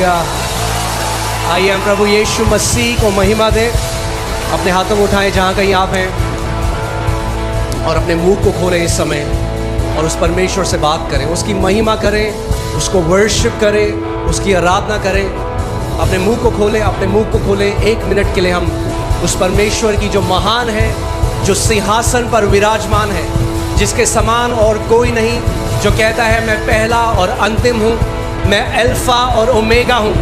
Hallelujah. आइए हम प्रभु यीशु मसीह को महिमा दें। अपने हाथों को उठाएं जहाँ कहीं आप हैं और अपने मुंह को खोलें इस समय और उस परमेश्वर से बात करें, उसकी महिमा करें, उसको वर्शिप करें, उसकी आराधना करें। अपने मुंह को खोलें, अपने मुंह को खोलें। 1 मिनट के लिए हम उस परमेश्वर की जो महान है, जो सिंहासन पर विराजमान है, जिसके समान और कोई नहीं, जो कहता है मैं पहला और अंतिम हूँ, मैं अल्फा और ओमेगा हूँ।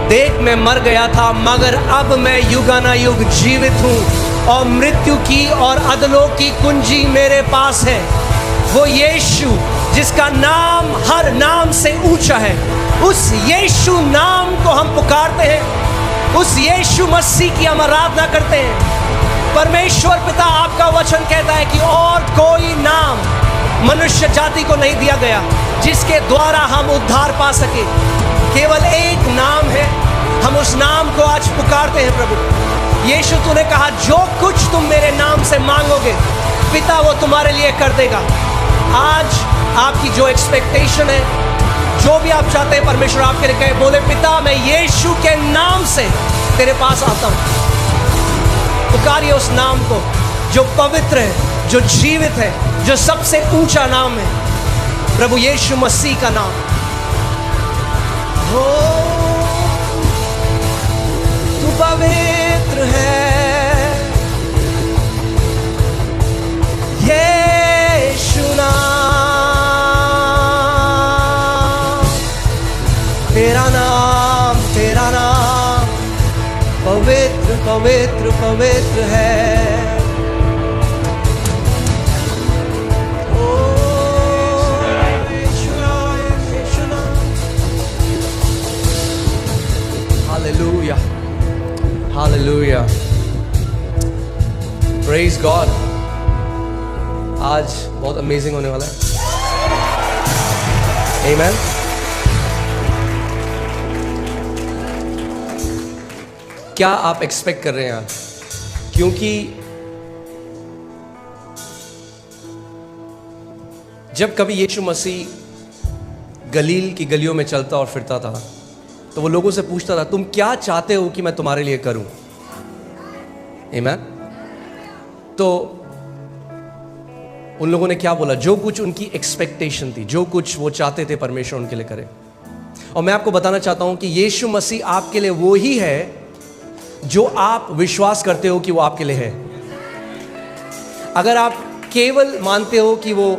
देख मैं मर गया था मगर अब मैं युगानुयुग जीवित हूँ और मृत्यु की और अधलोक की कुंजी मेरे पास है। वो यीशु जिसका नाम हर नाम से ऊंचा है, उस यीशु नाम को हम पुकारते हैं, उस यीशु मसीह की हम आराधना करते हैं। परमेश्वर पिता आपका वचन कहता है कि और कोई नाम मनुष्य जाति को नहीं दिया गया जिसके द्वारा हम उद्धार पा सके। केवल एक नाम है, हम उस नाम को आज पुकारते हैं। प्रभु यीशु, तूने कहा जो कुछ तुम मेरे नाम से मांगोगे पिता वो तुम्हारे लिए कर देगा। आज आपकी जो एक्सपेक्टेशन है, जो भी आप चाहते हैं, परमेश्वर आपके लिए कहे, बोले पिता मैं यीशु के नाम से तेरे पास आता हूँ। पुकारिए उस नाम को जो पवित्र है, जो जीवित है, जो सबसे ऊंचा नाम है, प्रभु यीशु मसीह का नाम। हो तू पवित्र है, यीशु नाम, तेरा नाम, तेरा नाम पवित्र पवित्र पवित्र है। Hallelujah, hallelujah, praise God. आज बहुत अमेजिंग होने वाला है। आमीन। क्या आप एक्सपेक्ट कर रहे हैं आज? क्योंकि जब कभी यीशु मसीह गलील की गलियों में चलता और फिरता था तो वो लोगों से पूछता था, तुम क्या चाहते हो कि मैं तुम्हारे लिए करूं? आमीन। तो उन लोगों ने क्या बोला? जो कुछ उनकी एक्सपेक्टेशन थी, जो कुछ वो चाहते थे परमेश्वर उनके लिए करे। और मैं आपको बताना चाहता हूं कि यीशु मसीह आपके लिए वो ही है जो आप विश्वास करते हो कि वो आपके लिए है। अगर आप केवल मानते हो कि वो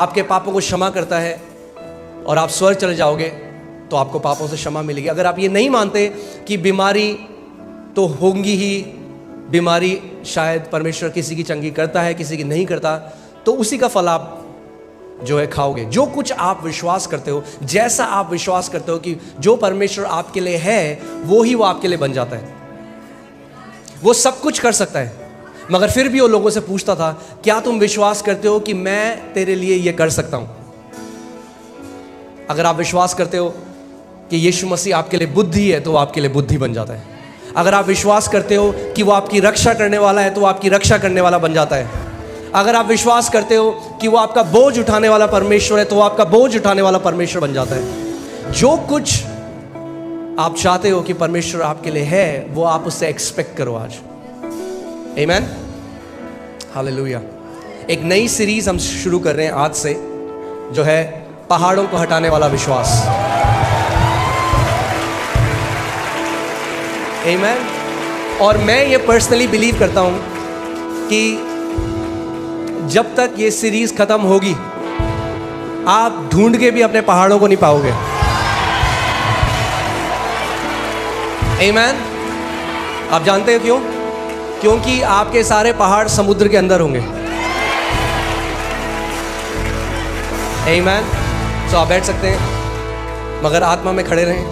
आपके पापों को क्षमा करता है और आप स्वर्ग चले जाओगे तो आपको पापों से क्षमा मिलेगी। अगर आप ये नहीं मानते कि बीमारी तो होंगी ही, बीमारी शायद परमेश्वर किसी की चंगी करता है, किसी की नहीं करता, तो उसी का फल आप जो है खाओगे। जो कुछ आप विश्वास करते हो, जैसा आप विश्वास करते हो कि जो परमेश्वर आपके लिए है वो ही वो आपके लिए बन जाता है। वो सब कुछ कर सकता है, मगर फिर भी वो लोगों से पूछता था, क्या तुम विश्वास करते हो कि मैं तेरे लिए ये कर सकता हूं? अगर आप विश्वास करते हो कि यीशु मसीह आपके लिए बुद्धि है तो वो आपके लिए बुद्धि बन जाता है। अगर आप विश्वास करते हो कि वो आपकी रक्षा करने वाला है तो वो आपकी रक्षा करने वाला बन जाता है। अगर आप विश्वास करते हो कि वो आपका बोझ उठाने वाला परमेश्वर है तो वो आपका बोझ उठाने वाला परमेश्वर बन जाता है। जो कुछ आप चाहते हो कि परमेश्वर आपके लिए है वो आप उससे एक्सपेक्ट करो आज। आमीन, हालेलुया। एक नई सीरीज हम शुरू कर रहे हैं आज से, जो है पहाड़ों को हटाने वाला विश्वास। आमीन। और मैं ये पर्सनली बिलीव करता हूं कि जब तक ये सीरीज खत्म होगी आप ढूंढ के भी अपने पहाड़ों को नहीं पाओगे। आमीन। आप जानते हो क्यों? क्योंकि आपके सारे पहाड़ समुद्र के अंदर होंगे। आमीन। तो आप बैठ सकते हैं मगर आत्मा में खड़े रहें।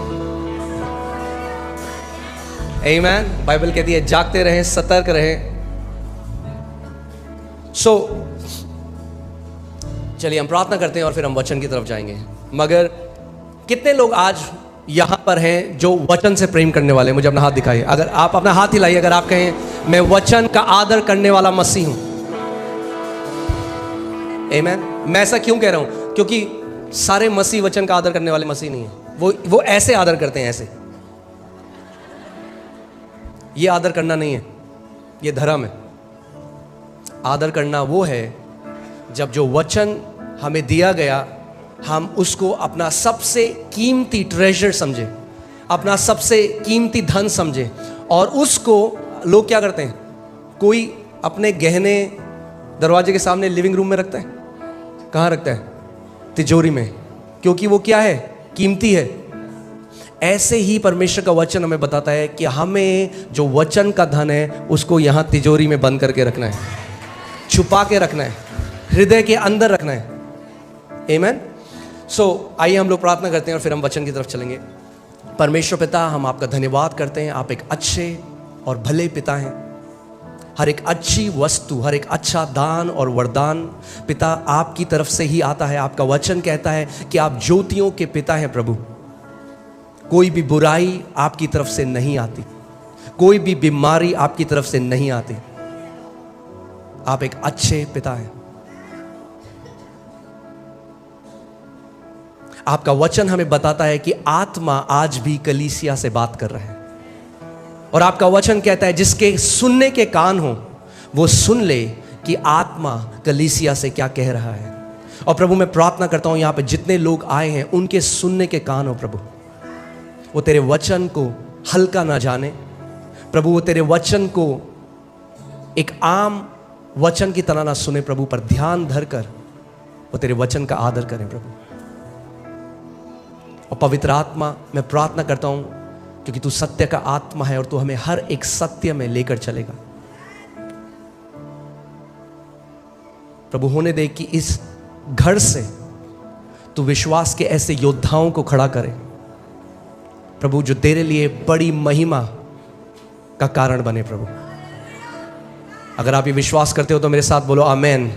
आमीन। बाइबल कहती है जागते रहें, सतर्क रहें। चलिए हम प्रार्थना करते हैं और फिर हम वचन की तरफ जाएंगे। मगर कितने लोग आज यहाँ पर हैं जो वचन से प्रेम करने वाले? मुझे अपना हाथ दिखाइए। अगर आप अपना हाथ हिलाइए अगर आप कहें मैं वचन का आदर करने वाला मसीह हूँ। आमीन। मैं ऐसा क्यों कह रहा हूँ? क्योंकि सारे मसीह वचन का आदर करने वाले मसीह नहीं है। वो ऐसे आदर करते हैं, ऐसे। ये आदर करना नहीं है, ये धर्म है। आदर करना वो है जब जो वचन हमें दिया गया हम उसको अपना सबसे कीमती ट्रेजर समझे, अपना सबसे कीमती धन समझे, और उसको लोग क्या करते हैं, कोई अपने गहने दरवाजे के सामने लिविंग रूम में रखता है। कहाँ रखता है? तिजोरी में, क्योंकि वो क्या है? कीमती है। ऐसे ही परमेश्वर का वचन हमें बताता है कि हमें जो वचन का धन है उसको यहाँ तिजोरी में बंद करके रखना है, छुपा के रखना है, हृदय के अंदर रखना है। आमीन। सो आइए हम लोग प्रार्थना करते हैं और फिर हम वचन की तरफ चलेंगे। परमेश्वर पिता, हम आपका धन्यवाद करते हैं। आप एक अच्छे और भले पिता हैं। हर एक अच्छी वस्तु, हर एक अच्छा दान और वरदान पिता आपकी तरफ से ही आता है। आपका वचन कहता है कि आप ज्योतियों के पिता हैं प्रभु। कोई भी बुराई आपकी तरफ से नहीं आती, कोई भी बीमारी आपकी तरफ से नहीं आती। आप एक अच्छे पिता हैं। आपका वचन हमें बताता है कि आत्मा आज भी कलीसिया से बात कर रहा है, और आपका वचन कहता है जिसके सुनने के कान हो वो सुन ले कि आत्मा कलीसिया से क्या कह रहा है। और प्रभु मैं प्रार्थना करता हूं, यहां पे जितने लोग आए हैं उनके सुनने के कान हो प्रभु, वो तेरे वचन को हल्का ना जाने प्रभु, वो तेरे वचन को एक आम वचन की तरह ना सुने प्रभु, पर ध्यान धर कर वो तेरे वचन का आदर करें प्रभु। और पवित्र आत्मा मैं प्रार्थना करता हूं, क्योंकि तू सत्य का आत्मा है और तू हमें हर एक सत्य में लेकर चलेगा प्रभु। होने दे कि इस घर से तू विश्वास के ऐसे योद्धाओं को खड़ा करे प्रभु, जो तेरे लिए बड़ी महिमा का कारण बने प्रभु। अगर आप ये विश्वास करते हो तो मेरे साथ बोलो आमेन,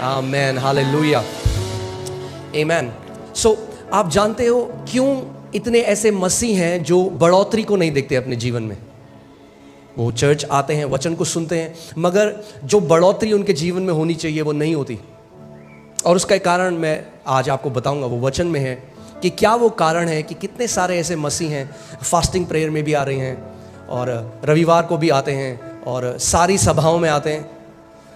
आमेन, हालेलुया, आमेन। सो आप जानते हो क्यों इतने ऐसे मसीह हैं जो बढ़ोतरी को नहीं देखते अपने जीवन में? वो चर्च आते हैं, वचन को सुनते हैं, मगर जो बढ़ोतरी उनके जीवन में होनी चाहिए वो नहीं होती। और उसका एक कारण मैं आज आपको बताऊंगा, वो वचन में है कि क्या वो कारण है कि कितने सारे ऐसे मसीह हैं, फास्टिंग प्रेयर में भी आ रहे हैं और रविवार को भी आते हैं और सारी सभाओं में आते हैं,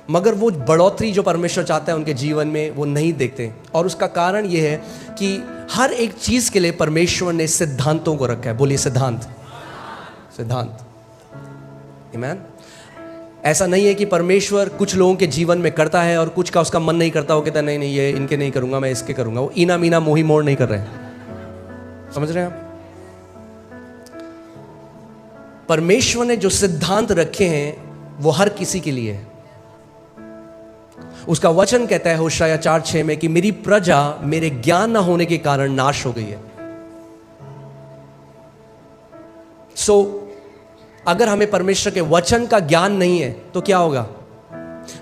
मगर वो बढ़ोतरी जो परमेश्वर चाहता है उनके जीवन में वो नहीं देखते। और उसका कारण ये है कि हर एक चीज़ के लिए परमेश्वर ने सिद्धांतों को रखा है। बोलिए सिद्धांत, सिद्धांत, आमीन। ऐसा नहीं है कि परमेश्वर कुछ लोगों के जीवन में करता है और कुछ का उसका मन नहीं करता, वो कहता है नहीं नहीं ये इनके नहीं करूंगा, मैं इसके करूंगा। वो इना मीना मोही मोड़ नहीं कर रहे हैं, समझ रहे हैं आप? परमेश्वर ने जो सिद्धांत रखे हैं वो हर किसी के लिए है। उसका वचन कहता है होशाया 4:6 में कि मेरी प्रजा मेरे ज्ञान न होने के कारण नाश हो गई है। अगर हमें परमेश्वर के वचन का ज्ञान नहीं है तो क्या होगा?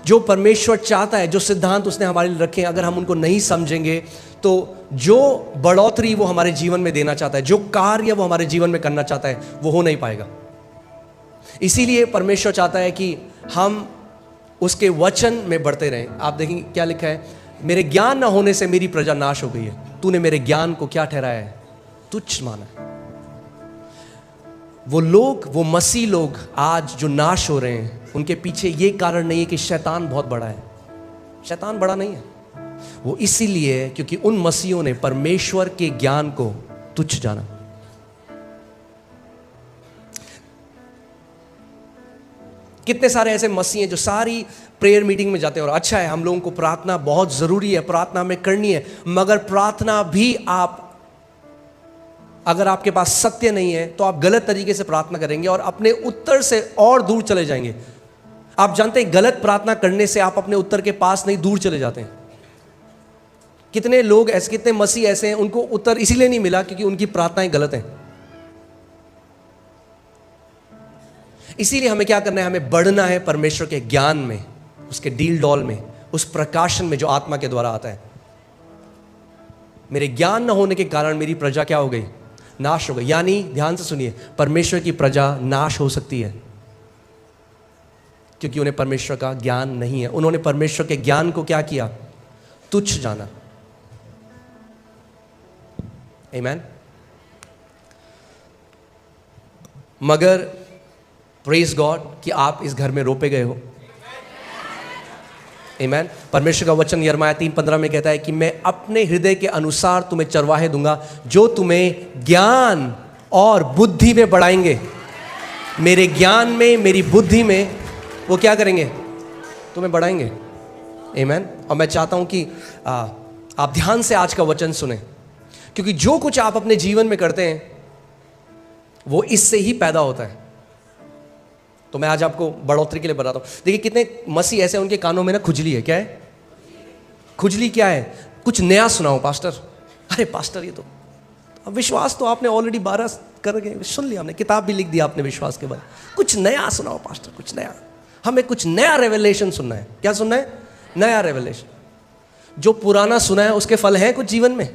जो परमेश्वर चाहता है, जो सिद्धांत उसने हमारे लिए रखे हैं, अगर हम उनको नहीं समझेंगे तो जो बढ़ोतरी वो हमारे जीवन में देना चाहता है, जो कार्य वो हमारे जीवन में करना चाहता है, वो हो नहीं पाएगा। इसीलिए परमेश्वर चाहता है कि हम उसके वचन में बढ़ते रहें। आप देखेंगे क्या लिखा है, मेरे ज्ञान न होने से मेरी प्रजा नाश हो गई है। तूने मेरे ज्ञान को क्या ठहराया है? तुच्छ माना है। वो लोग, वो मसीह लोग आज जो नाश हो रहे हैं, उनके पीछे ये कारण नहीं है कि शैतान बहुत बड़ा है। शैतान बड़ा नहीं है, वो इसीलिए क्योंकि उन मसीहों ने परमेश्वर के ज्ञान को तुच्छ जाना। कितने सारे ऐसे मसीह हैं जो सारी प्रेयर मीटिंग में जाते हैं, और अच्छा है, हम लोगों को प्रार्थना बहुत ज़रूरी है, प्रार्थना हमें करनी है, मगर प्रार्थना भी अगर आपके पास सत्य नहीं है तो आप गलत तरीके से प्रार्थना करेंगे और अपने उत्तर से और दूर चले जाएंगे। आप जानते हैं गलत प्रार्थना करने से आप अपने उत्तर के पास नहीं, दूर चले जाते हैं। कितने लोग ऐसे, कितने मसीह ऐसे हैं, उनको उत्तर इसीलिए नहीं मिला क्योंकि उनकी प्रार्थनाएं गलत हैं। इसीलिए हमें क्या करना है? हमें बढ़ना है परमेश्वर के ज्ञान में, उसके डील डॉल में, उस प्रकाशन में जो आत्मा के द्वारा आता है। मेरे ज्ञान न होने के कारण मेरी प्रजा क्या हो गई? नाश हो गई। यानी ध्यान से सुनिए, परमेश्वर की प्रजा नाश हो सकती है क्योंकि उन्हें परमेश्वर का ज्ञान नहीं है। उन्होंने परमेश्वर के ज्ञान को क्या किया? तुच्छ जाना। आमेन। मगर प्रेज गॉड कि आप इस घर में रोपे गए हो। आमेन। परमेश्वर का वचन यिर्मयाह 3:15 में कहता है कि मैं अपने हृदय के अनुसार तुम्हें चरवाहे दूंगा जो तुम्हें ज्ञान और बुद्धि में बढ़ाएंगे। मेरे ज्ञान में, मेरी बुद्धि में वो क्या करेंगे? तुम्हें बढ़ाएंगे। आमेन। और मैं चाहता हूं कि आप ध्यान से आज का वचन सुने, क्योंकि जो कुछ आप अपने जीवन में करते हैं वो इससे ही पैदा होता है। तो मैं आज आपको बढ़ोतरी के लिए बताता हूं। देखिए कितने मसीह ऐसे उनके कानों में ना खुजली है। क्या है खुजली? क्या है? कुछ नया सुनाओ पास्टर। अरे पास्टर, ये तो अब विश्वास तो आपने ऑलरेडी 12 करके सुन लिया, हमने किताब भी लिख दिया आपने विश्वास के बारे। कुछ नया सुनाओ पास्टर, कुछ नया। हमें कुछ नया रेवलेशन सुनना है। क्या सुनना है? नया रेवलेशन। जो पुराना सुना है उसके फल हैं कुछ जीवन में?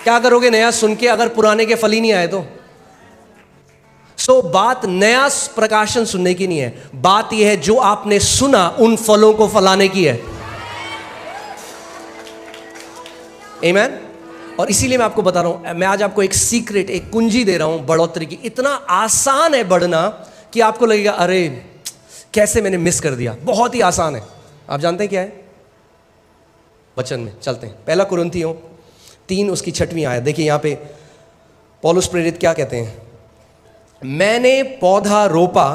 क्या करोगे नया सुन के अगर पुराने के फल ही नहीं आए तो? बात नया प्रकाशन सुनने की नहीं है, बात यह है जो आपने सुना उन फलों को फलाने की है। आमेन। और इसीलिए मैं आपको बता रहा हूं, मैं आज आपको एक सीक्रेट, एक कुंजी दे रहा हूं बढ़ोतरी की। इतना आसान है बढ़ना कि आपको लगेगा अरे कैसे मैंने मिस कर दिया। बहुत ही आसान है। आप जानते हैं क्या है? वचन में चलते हैं। 1 कुरिन्थियों 3 उसकी 6वीं आयत देखिए। यहां पे पौलुस प्रेरित क्या कहते हैं? मैंने पौधा रोपा,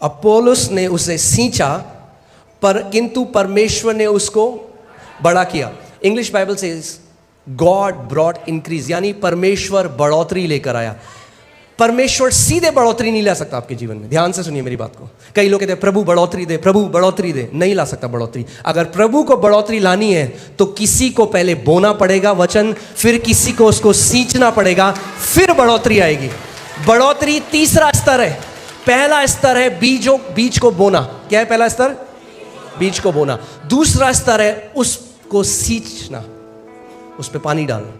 अपोलोस ने उसे सींचा, पर किंतु परमेश्वर ने उसको बड़ा किया। इंग्लिश बाइबल से गॉड ब्रॉट इंक्रीज, यानी परमेश्वर बढ़ोतरी लेकर आया। परमेश्वर सीधे बढ़ोतरी नहीं ला सकता आपके जीवन में। ध्यान से सुनिए मेरी बात को। कई लोग कहते हैं प्रभु बढ़ोतरी दे, प्रभु बढ़ोतरी दे। नहीं ला सकता बढ़ोतरी। अगर प्रभु को बढ़ोतरी लानी है तो किसी को पहले बोना पड़ेगा वचन, फिर किसी को उसको सींचना पड़ेगा, फिर बढ़ोतरी आएगी। बढ़ोतरी तीसरा स्तर है। पहला स्तर है बीज को बोना। क्या है पहला स्तर? बीज को बोना। दूसरा स्तर है उसको सींचना, उस पर पानी डालना।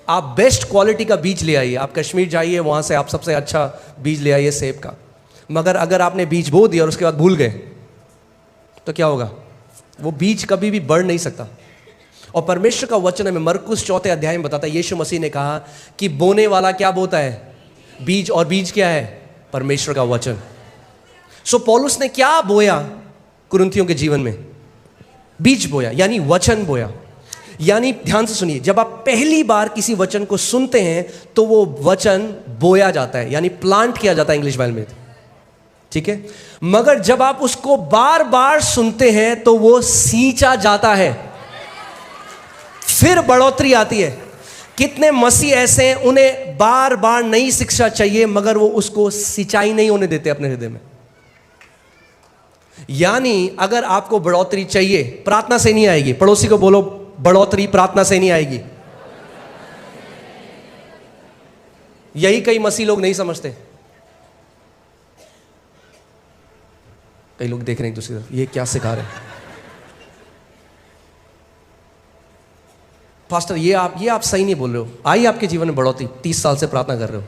आप बेस्ट क्वालिटी का बीज ले आइए, आप कश्मीर जाइए, वहां से आप सबसे अच्छा बीज ले आइए सेब का। मगर अगर आपने बीज बो दिया और उसके बाद भूल गए तो क्या होगा? वो बीज कभी भी बढ़ नहीं सकता। और परमेश्वर का वचन हमें मरकुस 4 अध्याय में बताता है, यीशु मसीह ने कहा कि बोने वाला क्या बोता है? बीज। और बीज क्या है? परमेश्वर का वचन। पौलुस ने क्या बोया कुरिन्थियों के जीवन में? बीज बोया, यानी वचन बोया। यानी ध्यान से सुनिए, जब आप पहली बार किसी वचन को सुनते हैं तो वो वचन बोया जाता है, यानी प्लांट किया जाता है इंग्लिश बाइबल में, ठीक है। मगर जब आप उसको बार बार सुनते हैं तो वो सींचा जाता है, फिर बढ़ोतरी आती है। कितने मसीह ऐसे हैं उन्हें बार बार नई शिक्षा चाहिए मगर वो उसको सिंचाई नहीं होने देते अपने हृदय में। यानी अगर आपको बढ़ोतरी चाहिए, प्रार्थना से नहीं आएगी। पड़ोसी को बोलो, बढ़ोतरी प्रार्थना से नहीं आएगी। यही कई मसीह लोग नहीं समझते। कई लोग देख रहे हैं दूसरी तरफ, ये क्या सिखा रहे हैं पास्टर, ये आप सही नहीं बोल रहे हो। आई आपके जीवन में बढ़ोतरी, 30 साल से प्रार्थना कर रहे हो।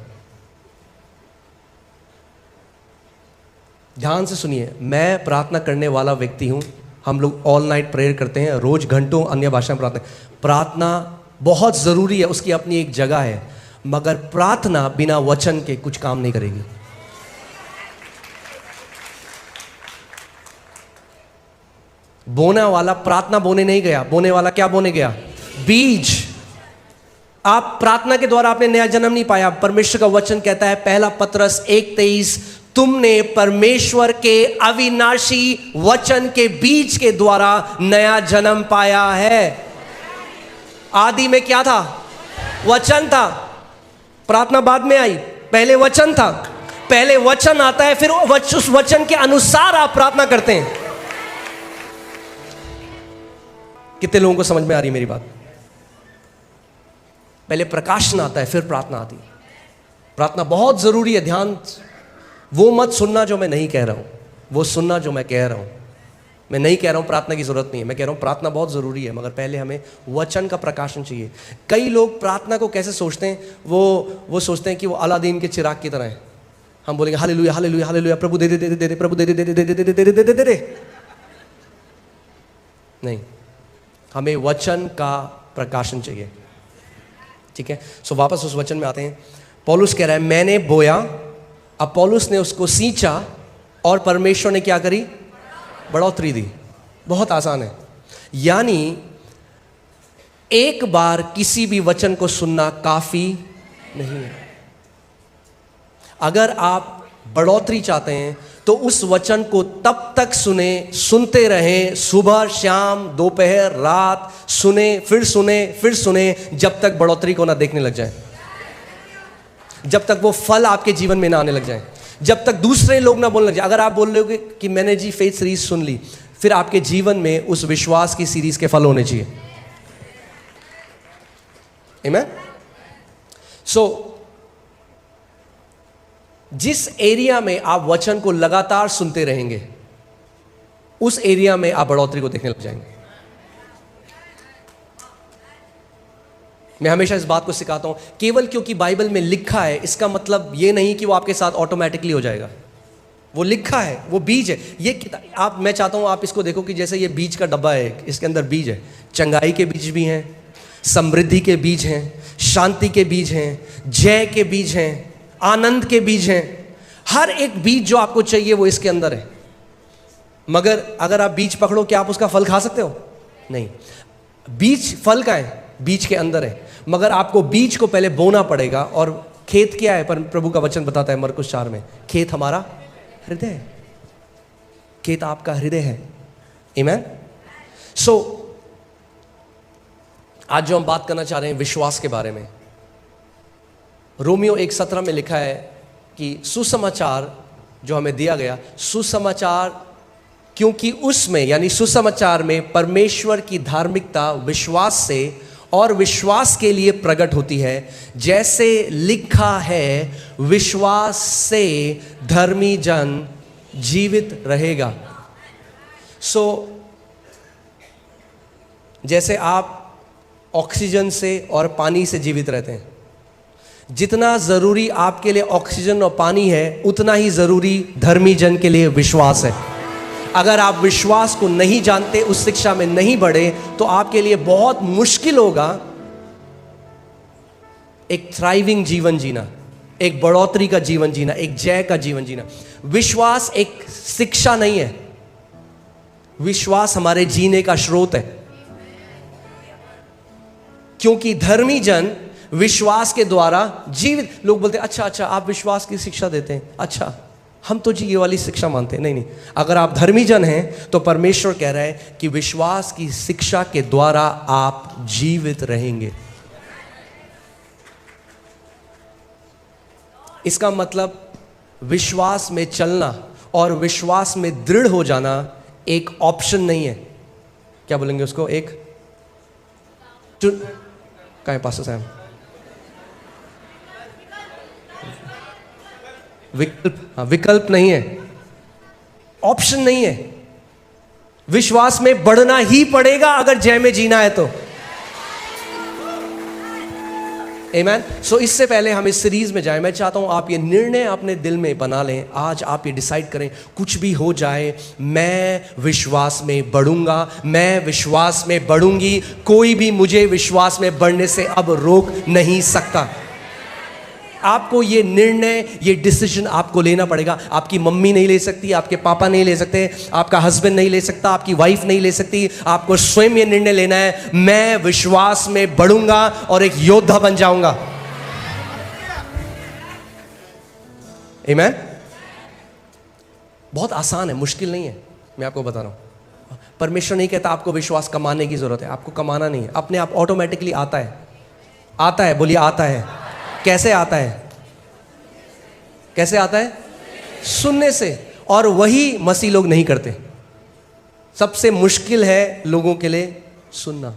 ध्यान से सुनिए, मैं प्रार्थना करने वाला व्यक्ति हूं। हम लोग ऑल नाइट प्रेयर करते हैं, रोज घंटों अन्य भाषा में प्रार्थना बहुत ज़रूरी है, उसकी अपनी एक जगह है। मगर प्रार्थना बिना वचन के कुछ काम नहीं करेगी। बोने वाला प्रार्थना बोने नहीं गया, बोने वाला क्या बोने गया? बीज। आप प्रार्थना के द्वारा आपने नया जन्म नहीं पाया। परमेश्वर का वचन कहता है, पहला पतरस 1:23, तुमने परमेश्वर के अविनाशी वचन के बीज के द्वारा नया जन्म पाया है। आदि में क्या था? वचन था। प्रार्थना बाद में आई, पहले वचन था। पहले वचन आता है, फिर उस वचन के अनुसार आप प्रार्थना करते हैं। कितने लोगों को समझ में आ रही है मेरी बात? पहले प्रकाशन आता है, फिर प्रार्थना आती है। प्रार्थना बहुत जरूरी है। ध्यान, वो मत सुनना जो मैं नहीं कह रहा हूं, वो सुनना जो मैं कह रहा हूं। मैं नहीं कह रहा हूं प्रार्थना की जरूरत नहीं है, मैं कह रहा हूं प्रार्थना बहुत जरूरी है, मगर पहले हमें वचन का प्रकाशन चाहिए। कई लोग प्रार्थना को कैसे सोचते हैं, वो सोचते हैं कि वो अलादीन के चिराग की तरह है। हम बोलेंगे हालेलुया हालेलुया हालेलुया, प्रभु दे दे दे दे दे, प्रभु दे दे दे दे दे दे दे दे दे दे दे। नहीं, हमें वचन का प्रकाशन चाहिए, ठीक है। सो वापस उस वचन में आते हैं। पौलुस कह रहा है मैंने बोया, अब पौलुस ने उसको सींचा और परमेश्वर ने क्या करी? बढ़ोतरी दी। बहुत आसान है। यानी एक बार किसी भी वचन को सुनना काफी नहीं है। अगर आप बढ़ोतरी चाहते हैं तो उस वचन को तब तक सुनते रहें, सुबह शाम दोपहर रात सुने फिर सुने जब तक बढ़ोतरी को ना देखने लग जाए, जब तक वो फल आपके जीवन में ना आने लग जाए, जब तक दूसरे लोग ना बोलने लग जाए। अगर आप बोल रहे हो कि मैंने जी फेथ सीरीज सुन ली, फिर आपके जीवन में उस विश्वास की सीरीज के फल होने चाहिए। आमीन। सो जिस एरिया में आप वचन को लगातार सुनते रहेंगे, उस एरिया में आप बढ़ोतरी को देखने लग जाएंगे। मैं हमेशा इस बात को सिखाता हूं, केवल क्योंकि बाइबल में लिखा है इसका मतलब यह नहीं कि वो आपके साथ ऑटोमेटिकली हो जाएगा। वो लिखा है, वो बीज है। ये आप, मैं चाहता हूं आप इसको देखो कि जैसे ये बीज का डब्बा है, इसके अंदर बीज है। चंगाई के बीज भी हैं, समृद्धि के बीज हैं, शांति के बीज हैं, जय के बीज हैं, आनंद के बीज हैं। हर एक बीज जो आपको चाहिए वो इसके अंदर है। मगर अगर आप बीज पकड़ो, क्या आप उसका फल खा सकते हो? नहीं। बीज फल का है, बीज के अंदर है। मगर आपको बीज को पहले बोना पड़ेगा। और खेत क्या है? पर प्रभु का वचन बताता है मरकुस 4 में, खेत हमारा हृदय है। खेत आपका हृदय है। आमीन। सो आज जो हम बात करना चाह रहे हैं विश्वास के बारे में, रोमियो 1:17 में लिखा है कि सुसमाचार जो हमें दिया गया, सुसमाचार, क्योंकि उसमें यानी सुसमाचार में परमेश्वर की धार्मिकता विश्वास से और विश्वास के लिए प्रकट होती है। जैसे लिखा है, विश्वास से धर्मी जन जीवित रहेगा। सो जैसे आप ऑक्सीजन से और पानी से जीवित रहते हैं, जितना जरूरी आपके लिए ऑक्सीजन और पानी है, उतना ही जरूरी धर्मी जन के लिए विश्वास है। अगर आप विश्वास को नहीं जानते, उस शिक्षा में नहीं बढ़े, तो आपके लिए बहुत मुश्किल होगा एक थ्राइविंग जीवन जीना, एक बढ़ोतरी का जीवन जीना, एक जय का जीवन जीना। विश्वास एक शिक्षा नहीं है, विश्वास हमारे जीने का स्रोत है। क्योंकि धर्मी जन विश्वास के द्वारा जीवित। लोग बोलते हैं अच्छा आप विश्वास की शिक्षा देते हैं, अच्छा हम तो जी ये वाली शिक्षा मानते हैं। नहीं, अगर आप धर्मी जन हैं तो परमेश्वर कह रहा है कि विश्वास की शिक्षा के द्वारा आप जीवित रहेंगे। इसका मतलब विश्वास में चलना और विश्वास में दृढ़ हो जाना एक ऑप्शन नहीं है। क्या बोलेंगे उसको? एक कहाँ है पास्टर साहब? विकल्प। हाँ, विकल्प नहीं है, ऑप्शन नहीं है। विश्वास में बढ़ना ही पड़ेगा अगर जय में जीना है तो। आमीन। सो इससे पहले हम इस सीरीज में जाएं, मैं चाहता हूं आप ये निर्णय अपने दिल में बना लें। आज आप ये डिसाइड करें, कुछ भी हो जाए मैं विश्वास में बढ़ूंगा, मैं विश्वास में बढ़ूंगी। कोई भी मुझे विश्वास में बढ़ने से अब रोक नहीं सकता। आपको ये निर्णय, ये डिसीजन आपको लेना पड़ेगा। आपकी मम्मी नहीं ले सकती, आपके पापा नहीं ले सकते, आपका हस्बैंड नहीं ले सकता, आपकी वाइफ नहीं ले सकती। आपको स्वयं ये निर्णय लेना है, मैं विश्वास में बढ़ूंगा और एक योद्धा बन जाऊंगा। आमीन। बहुत आसान है, मुश्किल नहीं है। मैं आपको बता रहा हूं, परमेश्वर नहीं कहता आपको विश्वास कमाने की जरूरत है। आपको कमाना नहीं है, अपने आप ऑटोमेटिकली आता है। आता है, बोलिए आता है। कैसे आता है? कैसे आता है? सुनने से। और वही मसीह लोग नहीं करते। सबसे मुश्किल है लोगों के लिए सुनना।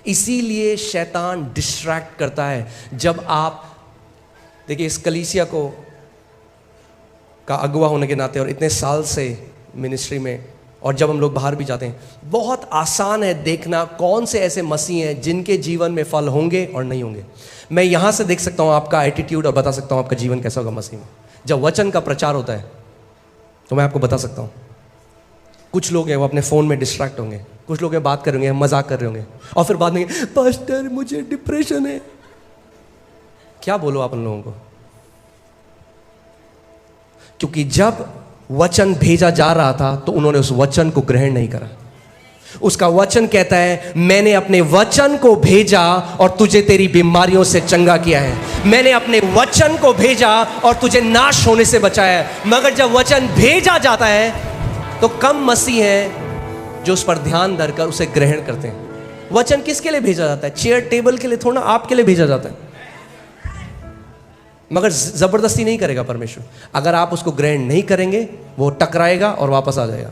इसीलिए शैतान डिस्ट्रैक्ट करता है। जब आप देखिए, इस कलीसिया को का अगुवा होने के नाते और इतने साल से मिनिस्ट्री में, और जब हम लोग बाहर भी जाते हैं, बहुत आसान है देखना कौन से ऐसे मसीह हैं जिनके जीवन में फल होंगे और नहीं होंगे। मैं यहाँ से देख सकता हूँ आपका एटीट्यूड और बता सकता हूँ आपका जीवन कैसा होगा मसीह में। जब वचन का प्रचार होता है तो मैं आपको बता सकता हूँ, कुछ लोग हैं वो अपने फ़ोन में डिस्ट्रैक्ट होंगे, कुछ लोग बात कर रहे होंगे, मजाक कर रहे होंगे, और फिर बाद में पास्टर मुझे डिप्रेशन है। क्या बोलो आप उन लोगों को? क्योंकि जब वचन भेजा जा रहा था तो उन्होंने उस वचन को ग्रहण नहीं करा। उसका वचन कहता है, मैंने अपने वचन को भेजा और तुझे तेरी बीमारियों से चंगा किया है। मैंने अपने वचन को भेजा और तुझे नाश होने से बचाया है। मगर जब वचन भेजा जाता है तो कम मसीह हैं जो उस पर ध्यान धरकर उसे ग्रहण करते हैं। वचन किसके लिए भेजा जाता है? चेयर टेबल के लिए थोड़ा, आपके लिए भेजा जाता है। मगर जबरदस्ती नहीं करेगा परमेश्वर। अगर आप उसको ग्रहण नहीं करेंगे, वो टकराएगा और वापस आ जाएगा।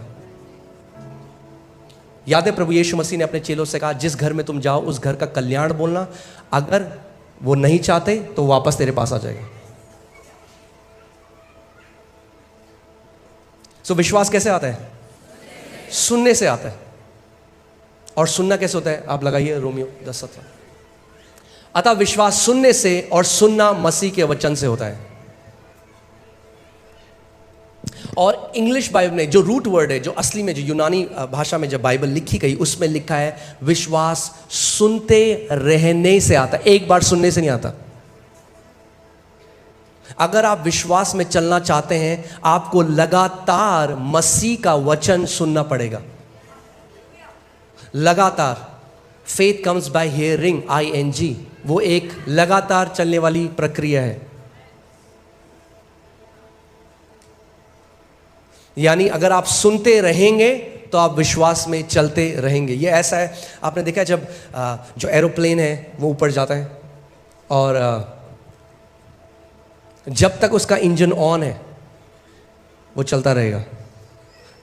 याद है प्रभु यीशु मसीह ने अपने चेलों से कहा, जिस घर में तुम जाओ उस घर का कल्याण बोलना। अगर वो नहीं चाहते तो वापस तेरे पास आ जाएगा। सो विश्वास कैसे आता है? सुनने से आता है। और सुनना कैसे होता है? आप लगाइए रोमियो 10:17। अतः विश्वास सुनने से, और सुनना मसीह के वचन से होता है। और इंग्लिश बाइबल में जो रूट वर्ड है, जो असली में, जो यूनानी भाषा में जब बाइबल लिखी गई, उसमें लिखा है विश्वास सुनते रहने से आता है। एक बार सुनने से नहीं आता। अगर आप विश्वास में चलना चाहते हैं, आपको लगातार मसीह का वचन सुनना पड़ेगा। लगातार। Faith comes by hearing, ING। वो एक लगातार चलने वाली प्रक्रिया है। यानी अगर आप सुनते रहेंगे तो आप विश्वास में चलते रहेंगे। ये ऐसा है, आपने देखा है जब जो एरोप्लेन है वो ऊपर जाता है और जब तक उसका इंजन ऑन है वो चलता रहेगा।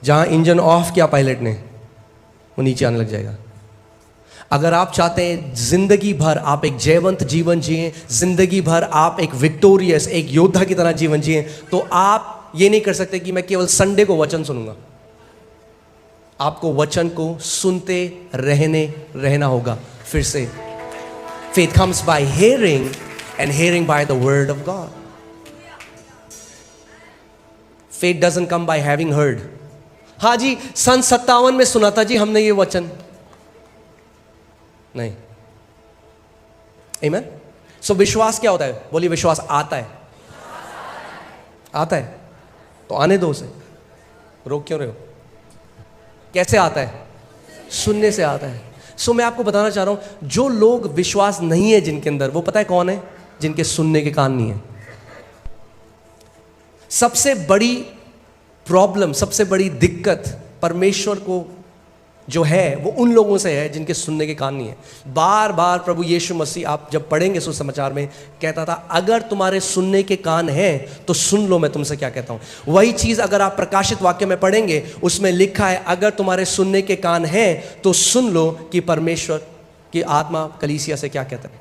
जहां इंजन ऑफ किया पायलट ने, वो नीचे आने लग जाएगा। अगर आप चाहते हैं जिंदगी भर आप एक जयवंत जीवन जिए, जिंदगी भर आप एक विक्टोरियस, एक योद्धा की तरह जीवन जिए, तो आप ये नहीं कर सकते कि मैं केवल संडे को वचन सुनूंगा। आपको वचन को सुनते रहना होगा। फिर से, faith comes by hearing and hearing by the word of God. Faith doesn't come by having heard. हाँ जी, सन 57 में सुना था जी हमने ये वचन। नहीं। Amen? So विश्वास क्या होता है? बोलिए, विश्वास आता है। आता है तो आने दो उसे, रोक क्यों रहे हो? कैसे आता है? सुनने से आता है। सो मैं आपको बताना चाह रहा हूं, जो लोग विश्वास नहीं है जिनके अंदर, वो पता है कौन है? जिनके सुनने के कान नहीं है। सबसे बड़ी प्रॉब्लम, सबसे बड़ी दिक्कत परमेश्वर को जो है वो उन लोगों से है जिनके सुनने के कान नहीं है। बार बार प्रभु यीशु मसीह, आप जब पढ़ेंगे सुसमाचार में, कहता था अगर तुम्हारे सुनने के कान हैं तो सुन लो मैं तुमसे क्या कहता हूं। वही चीज अगर आप प्रकाशित वाक्य में पढ़ेंगे, उसमें लिखा है अगर तुम्हारे सुनने के कान हैं तो सुन लो कि परमेश्वर की आत्मा कलीसिया से क्या कहता है।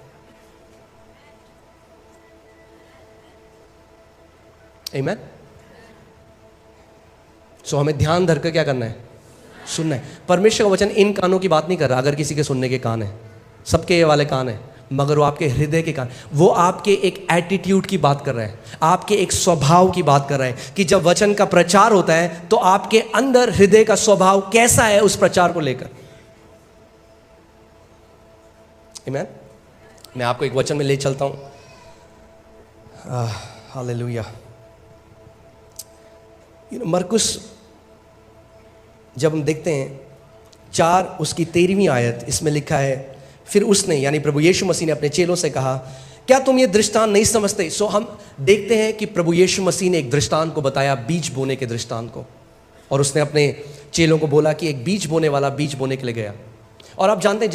आमीन। सो हमें ध्यान धरकर क्या करना है? सुनना है। परमेश्वर का वचन इन कानों की बात नहीं कर रहा। अगर किसी के सुनने के कान है, सबके ये वाले कान है, मगर वो आपके हृदय के कान, वो आपके एक एटीट्यूड की बात कर रहा है, आपके एक स्वभाव की बात कर रहा है कि जब वचन का प्रचार होता है तो आपके अंदर हृदय का स्वभाव कैसा है उस प्रचार को लेकर। आमीन। मैं आपको एक वचन में ले चलता हूं। हालेलुया। मरकुस जब हम देखते हैं 4 उसकी 13वीं आयत, इसमें लिखा है, फिर उसने यानी प्रभु यीशु मसीह ने अपने चेलों से कहा, क्या तुम ये दृष्टांत नहीं समझते? सो हम देखते हैं कि प्रभु यीशु मसीह ने एक दृष्टांत को बताया, बीज बोने के दृष्टांत को, और उसने अपने चेलों को बोला कि एक बीज बोने वाला बीज बोने के लिए गया। और आप जानते हैं,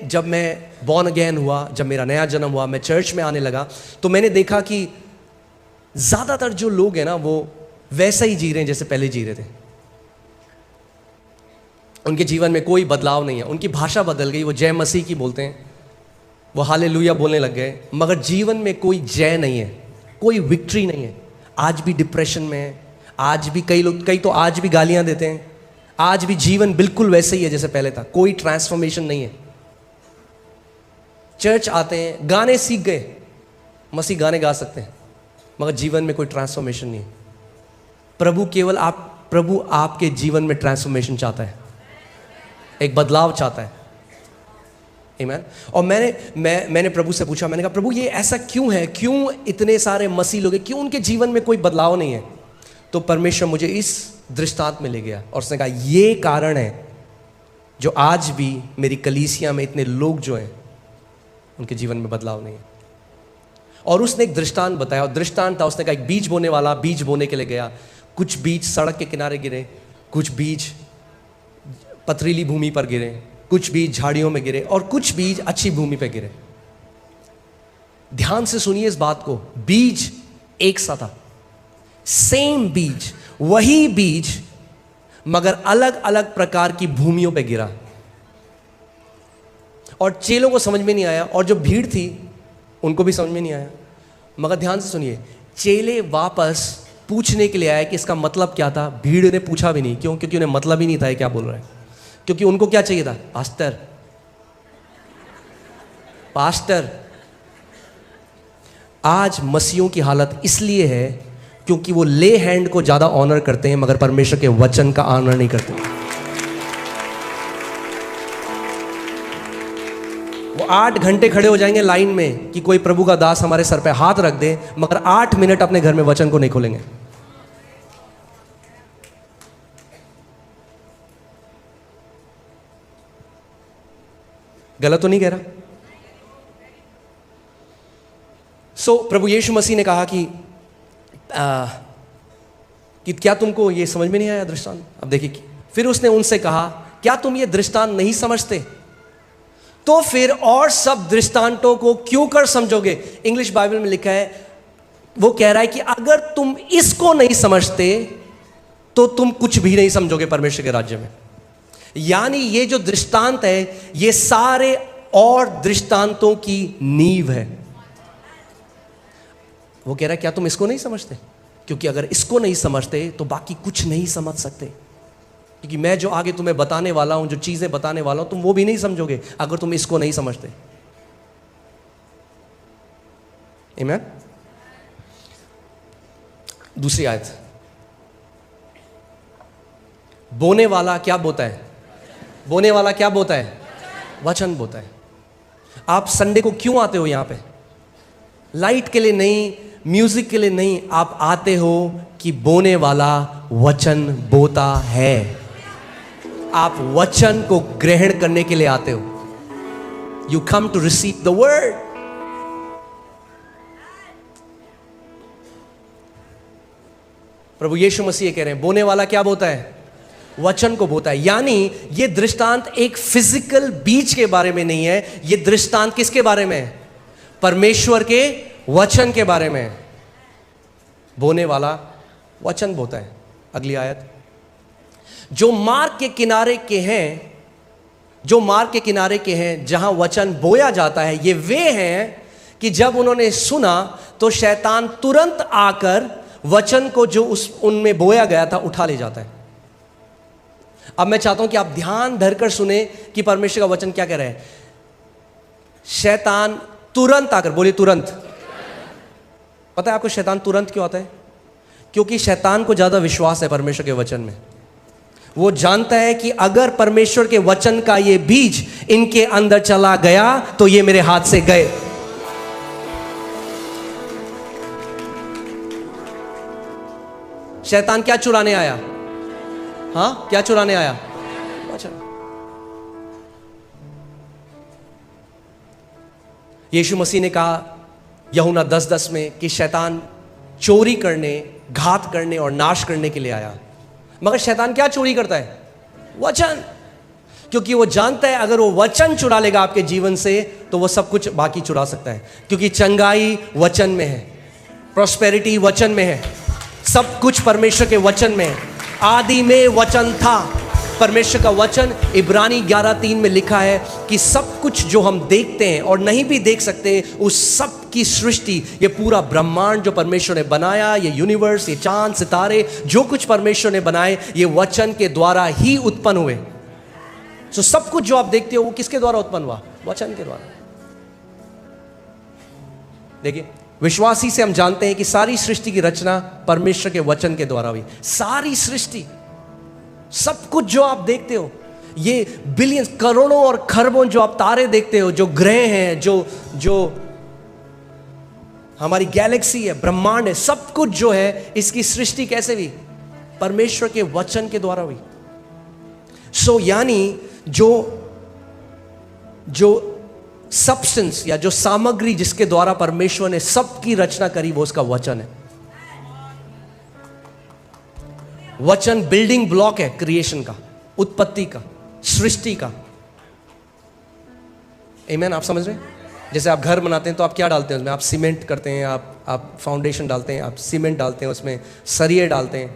जब मैं बॉर्न अगेन हुआ, जब मेरा नया जन्म हुआ, मैं चर्च में आने लगा, तो मैंने देखा कि ज़्यादातर जो लोग हैं ना, वो वैसा ही जी रहे हैं जैसे पहले जी रहे थे। उनके जीवन में कोई बदलाव नहीं है। उनकी भाषा बदल गई, वो जय मसीह की बोलते हैं, वो हालेलुया बोलने लग गए, मगर जीवन में कोई जय नहीं है, कोई विक्ट्री नहीं है। आज भी डिप्रेशन में है, आज भी कई तो आज भी गालियां देते हैं, आज भी जीवन बिल्कुल वैसे ही है जैसे पहले था, कोई ट्रांसफॉर्मेशन नहीं है। चर्च आते हैं, गाने सीख गए, मसीह गाने गा सकते हैं, मगर जीवन में कोई ट्रांसफॉर्मेशन नहीं है। प्रभु आपके जीवन में ट्रांसफॉर्मेशन चाहता है। एक बदलाव चाहता है। आमीन। और मैंने प्रभु से पूछा, मैंने कहा प्रभु ये ऐसा क्यों है, क्यों इतने सारे मसीह लोग हैं, क्यों उनके जीवन में कोई बदलाव नहीं है? तो परमेश्वर मुझे इस दृष्टांत में ले गया और उसने कहा ये कारण है जो आज भी मेरी कलीसिया में इतने लोग जो हैं उनके जीवन में बदलाव नहीं है। और उसने एक दृष्टांत बताया, और दृष्टांत था, उसने कहा एक बीज बोने वाला बीज बोने के लिए गया, कुछ बीज सड़क के किनारे गिरे, कुछ बीज पथरीली भूमि पर गिरे, कुछ बीज झाड़ियों में गिरे और कुछ बीज अच्छी भूमि पर गिरे। ध्यान से सुनिए इस बात को, बीज एक सा था, सेम बीज, वही बीज, मगर अलग अलग प्रकार की भूमियों पे गिरा। और चेलों को समझ में नहीं आया और जो भीड़ थी उनको भी समझ में नहीं आया। मगर ध्यान से सुनिए, चेले वापस पूछने के लिए आए कि इसका मतलब क्या था। भीड़ ने पूछा भी नहीं, क्यों? क्योंकि उन्हें मतलब ही नहीं था ये क्या बोल रहे हैं। क्योंकि उनको क्या चाहिए था? Pastor, pastor. आज मसीहों की हालत इसलिए है क्योंकि वो ले हैंड को ज्यादा ऑनर करते हैं मगर परमेश्वर के वचन का ऑनर नहीं करते। वो 8 घंटे खड़े हो जाएंगे लाइन में कि कोई प्रभु का दास हमारे सर पे हाथ रख दे, मगर 8 मिनट अपने घर में वचन को नहीं खोलेंगे। गलत तो नहीं कह रहा? प्रभु यीशु मसीह ने कहा कि क्या तुमको ये समझ में नहीं आया दृष्टांत? अब देखिए, फिर उसने उनसे कहा क्या तुम ये दृष्टांत नहीं समझते? तो फिर और सब दृष्टांतों को क्यों कर समझोगे? इंग्लिश बाइबल में लिखा है, वो कह रहा है कि अगर तुम इसको नहीं समझते तो तुम कुछ भी नहीं समझोगे परमेश्वर के राज्य में। यानी ये जो दृष्टांत है ये सारे और दृष्टांतों की नींव है। वो कह रहा है क्या तुम इसको नहीं समझते? क्योंकि अगर इसको नहीं समझते तो बाकी कुछ नहीं समझ सकते। क्योंकि मैं जो आगे तुम्हें बताने वाला हूं, जो चीजें बताने वाला हूं, तुम वो भी नहीं समझोगे अगर तुम इसको नहीं समझते। आमीन। दूसरी आयत, बोने वाला क्या बोता है? बोने वाला क्या बोता है? वचन बोता है। आप संडे को क्यों आते हो यहां पे? लाइट के लिए नहीं, म्यूजिक के लिए नहीं, आप आते हो कि बोने वाला वचन बोता है। आप वचन को ग्रहण करने के लिए आते हो। You come to receive the word. प्रभु यीशु मसीह कह रहे हैं बोने वाला क्या बोता है? वचन को बोता है। यानी ये दृष्टांत एक फिजिकल बीज के बारे में नहीं है, ये दृष्टांत किसके बारे में है? परमेश्वर के वचन के बारे में। बोने वाला वचन बोता है। अगली आयत, जो मार्ग के किनारे के हैं, जो मार्ग के किनारे के हैं जहां वचन बोया जाता है, ये वे हैं कि जब उन्होंने सुना तो शैतान तुरंत आकर वचन को जो उनमें बोया गया था उठा ले जाता है। अब मैं चाहता हूं कि आप ध्यान धरकर सुने कि परमेश्वर का वचन क्या कह रहा है। शैतान तुरंत आकर, बोलिए तुरंत। पता है आपको शैतान तुरंत क्यों आता है? क्योंकि शैतान को ज्यादा विश्वास है परमेश्वर के वचन में। वो जानता है कि अगर परमेश्वर के वचन का ये बीज इनके अंदर चला गया तो ये मेरे हाथ से गए। शैतान क्या चुराने आया? हाँ, क्या चुराने आया? वचन। यीशु मसीह ने कहा यूहन्ना 10:10 में कि शैतान चोरी करने, घात करने और नाश करने के लिए आया। मगर शैतान क्या चोरी करता है? वचन। क्योंकि वो जानता है अगर वो वचन चुरा लेगा आपके जीवन से तो वो सब कुछ बाकी चुरा सकता है। क्योंकि चंगाई वचन में है, प्रॉस्पेरिटी वचन में है, सब कुछ परमेश्वर के वचन में है। आदि में वचन था। परमेश्वर का वचन इब्रानी 11:3 में लिखा है कि सब कुछ जो हम देखते हैं और नहीं भी देख सकते, उस सब की सृष्टि, ये पूरा ब्रह्मांड जो परमेश्वर ने बनाया, ये यूनिवर्स, ये चांद सितारे, जो कुछ परमेश्वर ने बनाए, ये वचन के द्वारा ही उत्पन्न हुए। तो सब कुछ जो आप देखते हो वो किसके द्वारा उत्पन्न हुआ? वचन के द्वारा। देखिए, विश्वासी से हम जानते हैं कि सारी सृष्टि की रचना परमेश्वर के वचन के द्वारा हुई। सारी सृष्टि, सब कुछ जो आप देखते हो, ये बिलियंस, करोड़ों और खरबों जो आप तारे देखते हो, जो ग्रह हैं, जो हमारी गैलेक्सी है, ब्रह्मांड है, सब कुछ जो है, इसकी सृष्टि कैसे हुई? परमेश्वर के वचन के द्वारा हुई। सो यानी जो सब्सटेंस या जो सामग्री जिसके द्वारा परमेश्वर ने सबकी रचना करी, वो उसका वचन है। वचन बिल्डिंग ब्लॉक है क्रिएशन का, उत्पत्ति का, सृष्टि का। आमीन। आप समझ रहे हैं? जैसे आप घर बनाते हैं तो आप क्या डालते हैं उसमें? आप सीमेंट करते हैं, आप फाउंडेशन डालते हैं, आप सीमेंट डालते हैं, उसमें सरिये डालते हैं,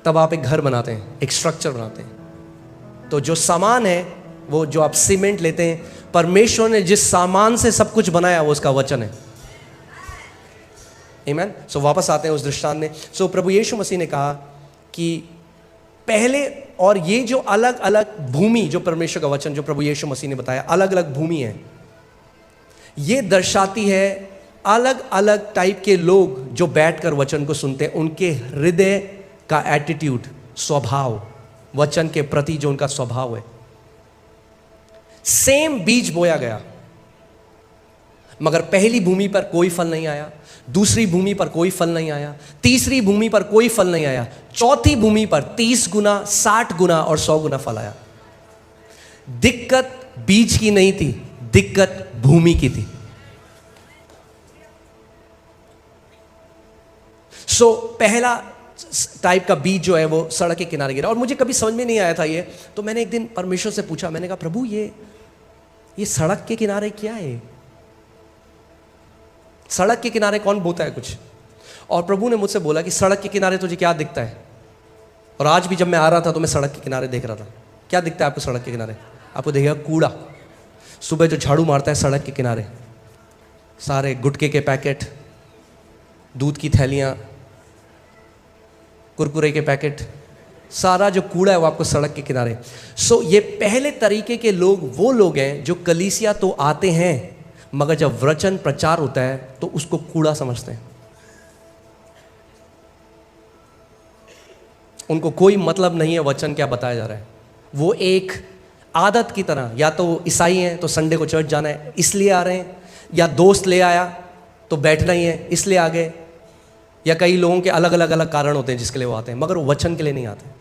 तब आप एक घर बनाते हैं, एक स्ट्रक्चर बनाते हैं। तो जो सामान है, वो जो आप सीमेंट लेते हैं, परमेश्वर ने जिस सामान से सब कुछ बनाया वो उसका वचन है। आमीन। सो वापस आते हैं उस दृष्टांत में। सो प्रभु यीशु मसीह ने कहा कि पहले, और ये जो अलग अलग भूमि, जो परमेश्वर का वचन जो प्रभु यीशु मसीह ने बताया, अलग अलग भूमि है, ये दर्शाती है अलग अलग टाइप के लोग जो बैठकर वचन को सुनते हैं, उनके हृदय का एटीट्यूड, स्वभाव, वचन के प्रति जो उनका स्वभाव है। सेम बीज बोया गया, मगर पहली भूमि पर कोई फल नहीं आया, दूसरी भूमि पर कोई फल नहीं आया, तीसरी भूमि पर कोई फल नहीं आया, चौथी भूमि पर 30 गुना, 60 गुना और 100 गुना फल आया। दिक्कत बीज की नहीं थी, दिक्कत भूमि की थी। सो पहला टाइप का बीज जो है वो सड़क के किनारे गिरा, और मुझे कभी समझ में नहीं आया था ये। तो मैंने एक दिन परमेश्वर से पूछा, मैंने कहा प्रभु ये सड़क के किनारे क्या है? सड़क के किनारे कौन बोता है कुछ? और प्रभु ने मुझसे बोला कि सड़क के किनारे तुझे क्या दिखता है? और आज भी जब मैं आ रहा था तो मैं सड़क के किनारे देख रहा था। क्या दिखता है आपको सड़क के किनारे? आपको देखेगा कूड़ा। सुबह जो झाड़ू मारता है सड़क के किनारे, सारे गुटखे के पैकेट, दूध की थैलियां, कुरकुरे के पैकेट, सारा जो कूड़ा है वो आपको सड़क के किनारे। सो ये पहले तरीके के लोग वो लोग हैं जो कलीसिया तो आते हैं, मगर जब वचन प्रचार होता है तो उसको कूड़ा समझते हैं। उनको कोई मतलब नहीं है वचन क्या बताया जा रहा है। वो एक आदत की तरह, या तो ईसाई हैं तो संडे को चर्च जाना है इसलिए आ रहे हैं, या दोस्त ले आया तो बैठना ही है इसलिए आ गए, या कई लोगों के अलग अलग कारण होते हैं जिसके लिए वो आते हैं, मगर वो वचन के लिए नहीं आते।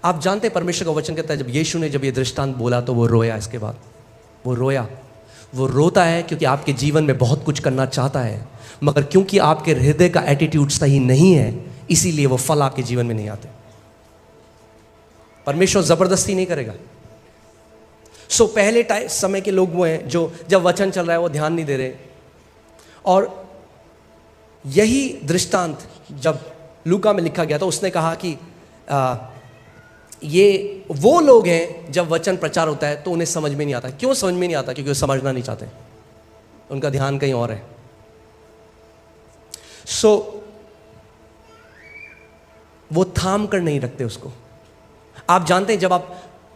आप जानते हैं परमेश्वर का वचन कहता है, जब यीशु ने जब ये दृष्टांत बोला तो वो रोया। इसके बाद वो रोया। वो रोता है क्योंकि आपके जीवन में बहुत कुछ करना चाहता है, मगर क्योंकि आपके हृदय का एटीट्यूड सही नहीं है, इसीलिए वो फल आपके जीवन में नहीं आते। परमेश्वर जबरदस्ती नहीं करेगा। सो पहले समय के लोग वो हैं जो जब वचन चल रहा है वो ध्यान नहीं दे रहे। और यही दृष्टांत जब लूका में लिखा गया था, उसने कहा कि ये वो लोग हैं जब वचन प्रचार होता है तो उन्हें समझ में नहीं आता। क्यों समझ में नहीं आता? क्योंकि वो समझना नहीं चाहते, उनका ध्यान कहीं और है। सो वो थाम कर नहीं रखते उसको। आप जानते हैं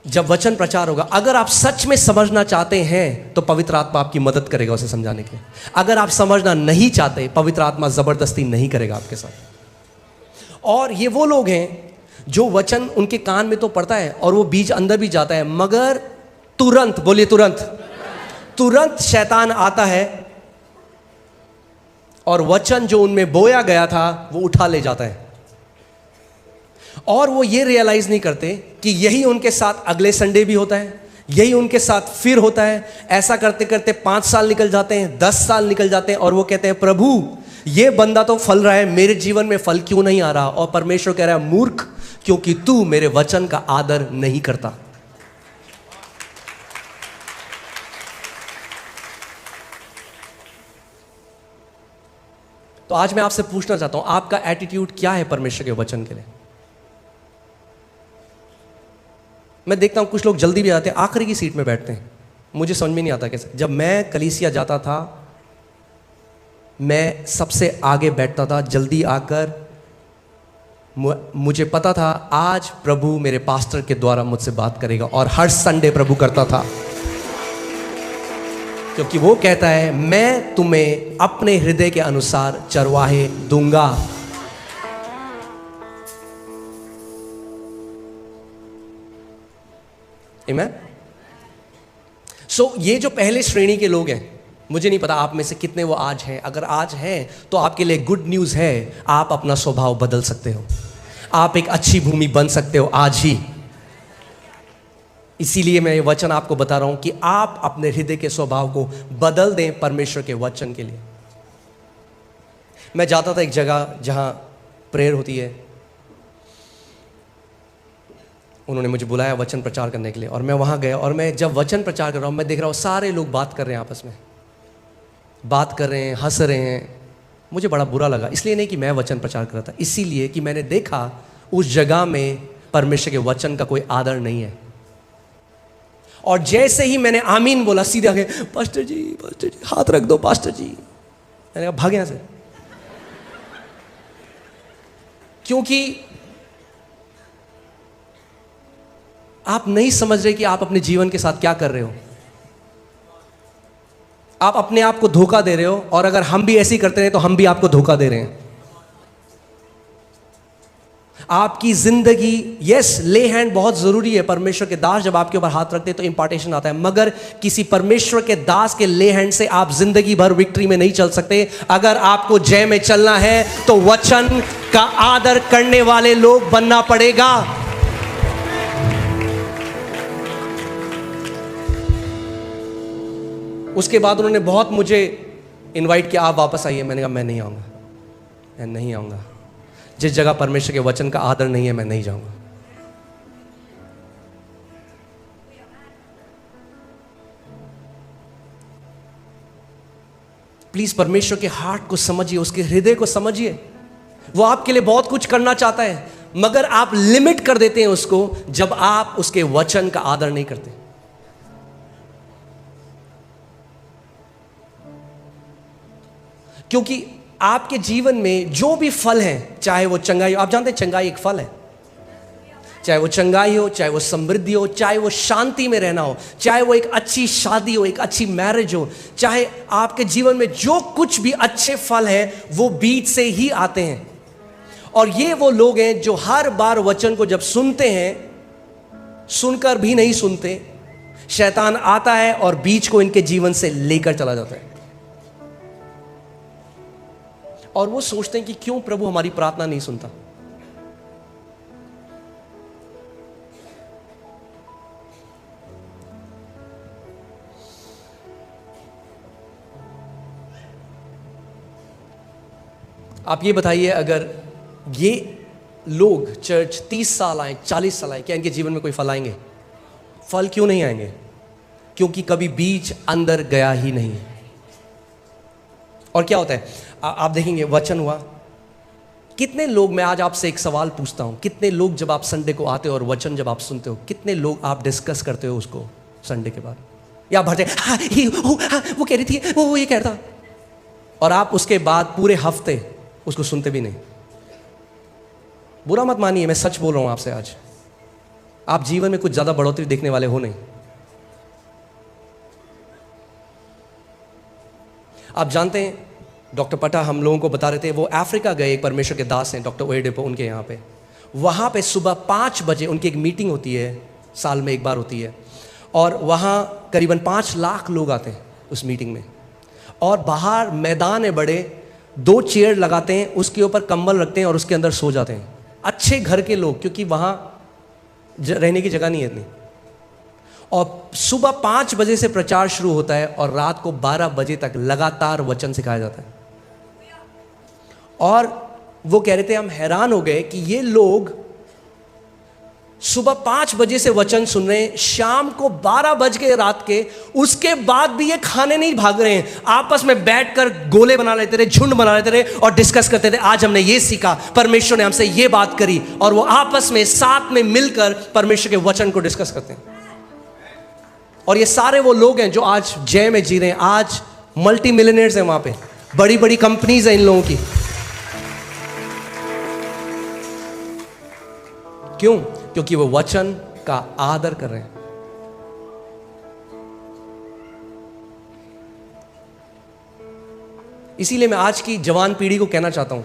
जब वचन प्रचार होगा, अगर आप सच में समझना चाहते हैं तो पवित्र आत्मा आपकी मदद करेगा उसे समझाने के लिए। अगर आप समझना नहीं चाहते, पवित्र आत्मा जबरदस्ती नहीं करेगा आपके साथ। और ये वो लोग हैं जो वचन उनके कान में तो पड़ता है और वो बीज अंदर भी जाता है, मगर तुरंत, बोलिए तुरंत शैतान आता है और वचन जो उनमें बोया गया था वो उठा ले जाता है। और वो ये रियलाइज नहीं करते कि यही उनके साथ अगले संडे भी होता है, यही उनके साथ फिर होता है। ऐसा करते करते 5 साल निकल जाते हैं, 10 साल निकल जाते हैं, और वो कहते हैं प्रभु ये बंदा तो फल रहा है, मेरे जीवन में फल क्यों नहीं आ रहा? और परमेश्वर कह रहा है मूर्ख, क्योंकि तू मेरे वचन का आदर नहीं करता। तो आज मैं आपसे पूछना चाहता हूं, आपका एटीट्यूड क्या है परमेश्वर के वचन के लिए? मैं देखता हूं कुछ लोग जल्दी भी आते हैं, आखिरी की सीट में बैठते हैं। मुझे समझ में नहीं आता कैसे। जब मैं कलीसिया जाता था, मैं सबसे आगे बैठता था, जल्दी आकर। मुझे पता था आज प्रभु मेरे पास्टर के द्वारा मुझसे बात करेगा, और हर संडे प्रभु करता था, क्योंकि वो कहता है मैं तुम्हें अपने हृदय के अनुसार चरवाहे दूंगा। आमेन। सो ये जो पहले श्रेणी के लोग हैं, मुझे नहीं पता आप में से कितने वो आज हैं। अगर आज हैं तो आपके लिए गुड न्यूज़ है, आप अपना स्वभाव बदल सकते हो, आप एक अच्छी भूमि बन सकते हो आज ही। इसीलिए मैं ये वचन आपको बता रहा हूं कि आप अपने हृदय के स्वभाव को बदल दें परमेश्वर के वचन के लिए। मैं जाता था एक जगह जहां प्रेयर होती है, उन्होंने मुझे बुलाया वचन प्रचार करने के लिए, और मैं वहां गया और मैं जब वचन प्रचार कर रहा हूं, मैं देख रहा हूं सारे लोग बात कर रहे हैं, आपस में बात कर रहे हैं, हंस रहे हैं। मुझे बड़ा बुरा लगा, इसलिए नहीं कि मैं वचन प्रचार कर रहा था, इसीलिए कि मैंने देखा उस जगह में परमेश्वर के वचन का कोई आदर नहीं है। और जैसे ही मैंने आमीन बोला, सीधे आगे पास्टर जी हाथ रख दो पास्टर जी। मैंने कहा भाग यहां से, क्योंकि आप नहीं समझ रहे कि आप अपने जीवन के साथ क्या कर रहे हो। आप अपने आप को धोखा दे रहे हो, और अगर हम भी ऐसे ही करते रहे तो हम भी आपको धोखा दे रहे हैं। आपकी जिंदगी, यस, ले हैंड बहुत जरूरी है। परमेश्वर के दास जब आपके ऊपर हाथ रखते हैं तो इंपार्टेशन आता है, मगर किसी परमेश्वर के दास के ले हैंड से आप जिंदगी भर विक्ट्री में नहीं चल सकते। अगर आपको जय में चलना है तो वचन का आदर करने वाले लोग बनना पड़ेगा। उसके बाद उन्होंने बहुत मुझे इनवाइट किया, आप वापस आइए। मैंने कहा मैं नहीं आऊँगा, मैं नहीं आऊँगा। जिस जगह परमेश्वर के वचन का आदर नहीं है, मैं नहीं जाऊँगा। प्लीज परमेश्वर के हार्ट को समझिए, उसके हृदय को समझिए। वो आपके लिए बहुत कुछ करना चाहता है, मगर आप लिमिट कर देते हैं उसको जब आप उसके वचन का आदर नहीं करते। क्योंकि आपके जीवन में जो भी फल है, चाहे वो चंगाई हो, आप जानते हैं चंगाई एक फल है, चाहे वो चंगाई हो, चाहे वो समृद्धि हो, चाहे वो शांति में रहना हो, चाहे वो एक अच्छी शादी हो, एक अच्छी मैरिज हो, चाहे आपके जीवन में जो कुछ भी अच्छे फल है, वो बीज से ही आते हैं। और ये वो लोग हैं जो हर बार वचन को जब सुनते हैं, सुनकर भी नहीं सुनते, शैतान आता है और बीज को इनके जीवन से लेकर चला जाता है। और वो सोचते हैं कि क्यों प्रभु हमारी प्रार्थना नहीं सुनता। आप ये बताइए, अगर ये लोग चर्च 30 साल आए, 40 साल आए, क्या इनके जीवन में कोई फल आएंगे? फल क्यों नहीं आएंगे? क्योंकि कभी बीज अंदर गया ही नहीं। और क्या होता है, आप देखेंगे वचन हुआ, कितने लोग, मैं आज आपसे एक सवाल पूछता हूं, कितने लोग जब आप संडे को आते हो और वचन जब आप सुनते हो, कितने लोग आप डिस्कस करते हो उसको संडे के बाद, या भरते हाँ, वो कह रही थी, वो ये कह रहा था, और आप उसके बाद पूरे हफ्ते उसको सुनते भी नहीं। बुरा मत मानिए, मैं सच बोल रहा हूं आपसे आज, आप जीवन में कुछ ज्यादा बढ़ोतरी देखने वाले हो नहीं। आप जानते हैं, डॉक्टर पटा हम लोगों को बता रहे थे, वो अफ्रीका गए, एक परमेश्वर के दास हैं डॉक्टर ओएडेपो, उनके यहाँ पे, वहाँ पे सुबह 5 बजे उनकी एक मीटिंग होती है, साल में एक बार होती है, और वहाँ करीबन 5 लाख लोग आते हैं उस मीटिंग में। और बाहर मैदान है बड़े, 2 चेयर लगाते हैं, उसके ऊपर कंबल रखते हैं और उसके अंदर सो जाते हैं। अच्छे घर के लोग, क्योंकि वहाँ रहने की जगह नहीं है इतनी। और सुबह 5 बजे से प्रचार शुरू होता है और रात को 12 बजे तक लगातार वचन सिखाया जाता है। और वो कह रहे थे, हम हैरान हो गए कि ये लोग सुबह 5 बजे से वचन सुन रहे हैं, शाम को 12 बज के रात के, उसके बाद भी ये खाने नहीं भाग रहे हैं, आपस में बैठकर गोले बना लेते रहे, झुंड बना लेते रहे और डिस्कस करते थे, आज हमने ये सीखा, परमेश्वर ने हमसे ये बात करी, और वो आपस में साथ में मिलकर परमेश्वर के वचन को डिस्कस करते हैं। और ये सारे वो लोग हैं जो आज जय में जी रहे हैं, आज मल्टी मिलियनेयर्स हैं, वहां पे बड़ी बड़ी कंपनीज हैं इन लोगों की। क्यों? क्योंकि वो वचन का आदर कर रहे हैं। इसीलिए मैं आज की जवान पीढ़ी को कहना चाहता हूं,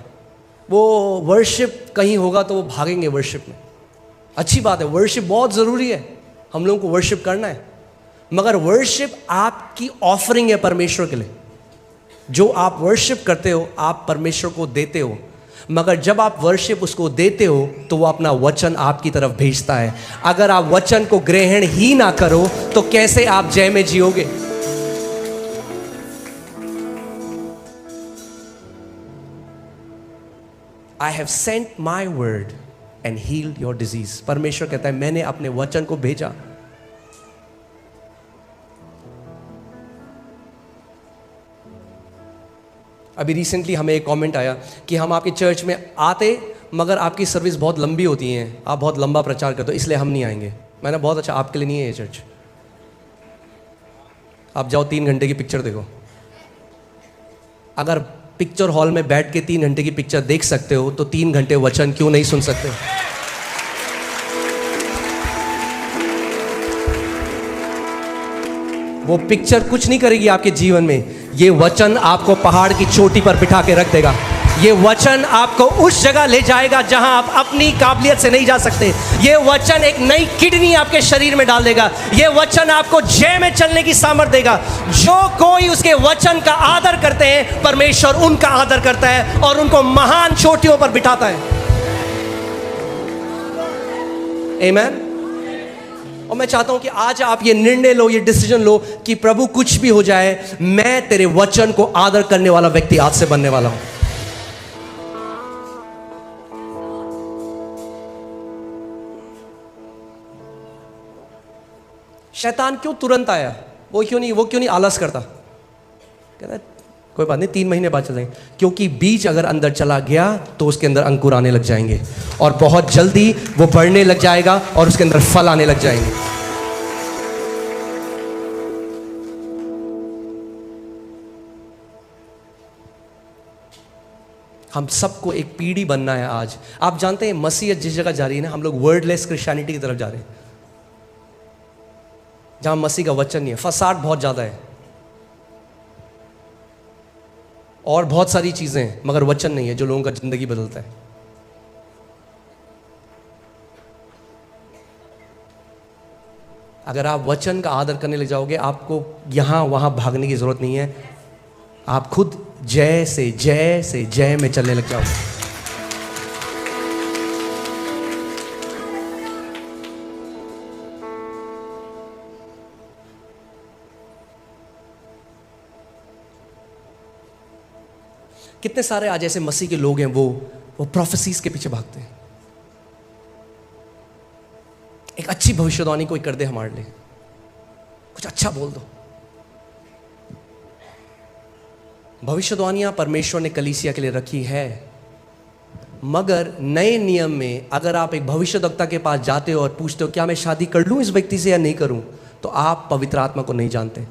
वो वर्शिप कहीं होगा तो वो भागेंगे वर्शिप में। अच्छी बात है, वर्शिप बहुत जरूरी है, हम लोगों को वर्शिप करना है, मगर वर्शिप आपकी ऑफरिंग है परमेश्वर के लिए। जो आप वर्शिप करते हो आप परमेश्वर को देते हो, मगर जब आप वर्शिप उसको देते हो तो वो अपना वचन आपकी तरफ भेजता है। अगर आप वचन को ग्रहण ही ना करो तो कैसे आप जय में जियोगे? I have sent my word and healed your disease. परमेश्वर कहता है मैंने अपने वचन को भेजा। अभी रिसेंटली हमें एक कमेंट आया कि हम आपके चर्च में आते मगर आपकी सर्विस बहुत लंबी होती है, आप बहुत लंबा प्रचार करते हो, इसलिए हम नहीं आएंगे। मैंने बहुत अच्छा, आपके लिए नहीं है ये चर्च। आप जाओ 3 घंटे की पिक्चर देखो। अगर पिक्चर हॉल में बैठ के 3 घंटे की पिक्चर देख सकते हो तो 3 घंटे वचन क्यों नहीं सुन सकते? वो पिक्चर कुछ नहीं करेगी आपके जीवन में, ये वचन आपको पहाड़ की चोटी पर बिठा के रख देगा। ये वचन आपको उस जगह ले जाएगा जहां आप अपनी काबिलियत से नहीं जा सकते। ये वचन एक नई किडनी आपके शरीर में डाल देगा। ये वचन आपको जय में चलने की सामर्थ्य देगा। जो कोई उसके वचन का आदर करते हैं परमेश्वर उनका आदर करता है और उनको महान चोटियों पर बिठाता है। आमीन। और मैं चाहता हूं कि आज आप ये निर्णय लो, ये डिसीजन लो कि प्रभु कुछ भी हो जाए मैं तेरे वचन को आदर करने वाला व्यक्ति आज से बनने वाला हूं। शैतान क्यों तुरंत आया? वो क्यों नहीं आलस करता? कहता है कोई बात नहीं, 3 महीने बाद चल जाएंगे। क्योंकि बीज अगर अंदर चला गया तो उसके अंदर अंकुर आने लग जाएंगे और बहुत जल्दी वो बढ़ने लग जाएगा और उसके अंदर फल आने लग जाएंगे। हम सबको एक पीढ़ी बनना है आज। आप जानते हैं मसीहत जिस जगह जा रही है ना, हम लोग वर्डलेस क्रिश्चियनिटी की तरफ जा रहे हैं, जहां मसीह का वचन नहीं है। फसाद बहुत ज्यादा है और बहुत सारी चीजें हैं, मगर वचन नहीं है जो लोगों का जिंदगी बदलता है। अगर आप वचन का आदर करने लग जाओगे आपको यहां वहां भागने की जरूरत नहीं है। आप खुद जय से जय में चलने लग जाओगे। कितने सारे आज ऐसे मसीह के लोग हैं वो प्रोफेसीज के पीछे भागते हैं। एक अच्छी भविष्यवाणी कोई कर दे हमारे लिए, कुछ अच्छा बोल दो। भविष्यवाणियां परमेश्वर ने कलीसिया के लिए रखी है, मगर नए नियम में अगर आप एक भविष्यवक्ता के पास जाते हो और पूछते हो क्या मैं शादी कर लूं इस व्यक्ति से या नहीं करूं, तो आप पवित्र आत्मा को नहीं जानते।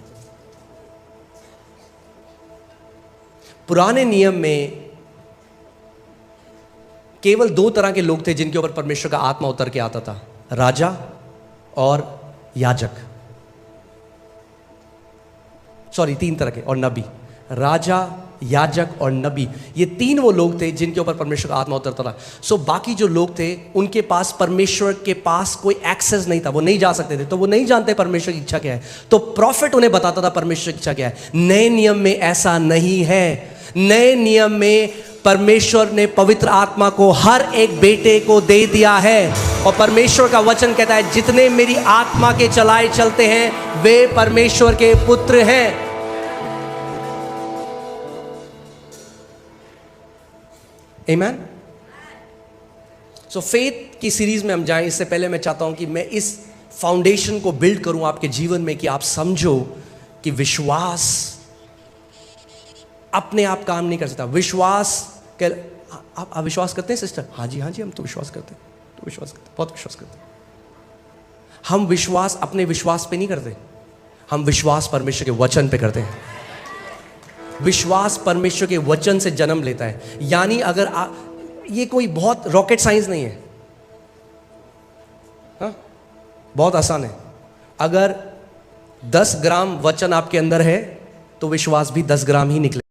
पुराने नियम में केवल 2 तरह के लोग थे जिनके ऊपर परमेश्वर का आत्मा उतर के आता था, राजा और याजक। 3 तरह के, और नबी। राजा, याजक और नबी, ये 3 वो लोग थे जिनके ऊपर परमेश्वर का आत्मा उतरता था। बाकी जो लोग थे उनके पास परमेश्वर के पास कोई एक्सेस नहीं था, वो नहीं जा सकते थे, तो वो नहीं जानते परमेश्वर की इच्छा क्या है। तो प्रॉफिट उन्हें बताता था परमेश्वर की इच्छा क्या है। नए नियम में ऐसा नहीं है। नए नियम में परमेश्वर ने पवित्र आत्मा को हर एक बेटे को दे दिया है और परमेश्वर का वचन कहता है जितने मेरी आत्मा के चलाए चलते हैं वे परमेश्वर के पुत्र हैं। आमीन। सो फेथ की सीरीज में हम जाएं, इससे पहले मैं चाहता हूं कि मैं इस फाउंडेशन को बिल्ड करूं आपके जीवन में कि आप समझो कि विश्वास अपने आप काम नहीं कर सकता। विश्वास आप विश्वास करते हैं सिस्टर? हाँ जी हम तो विश्वास करते हैं, बहुत विश्वास करते हैं। हम विश्वास अपने विश्वास पे नहीं करते, हम विश्वास परमेश्वर के वचन पे करते हैं। विश्वास परमेश्वर के वचन से जन्म लेता है। यानी अगर ये कोई बहुत रॉकेट साइंस नहीं है, हाँ? बहुत आसान है। अगर 10 ग्राम वचन आपके अंदर है तो विश्वास भी 10 ग्राम ही निकले।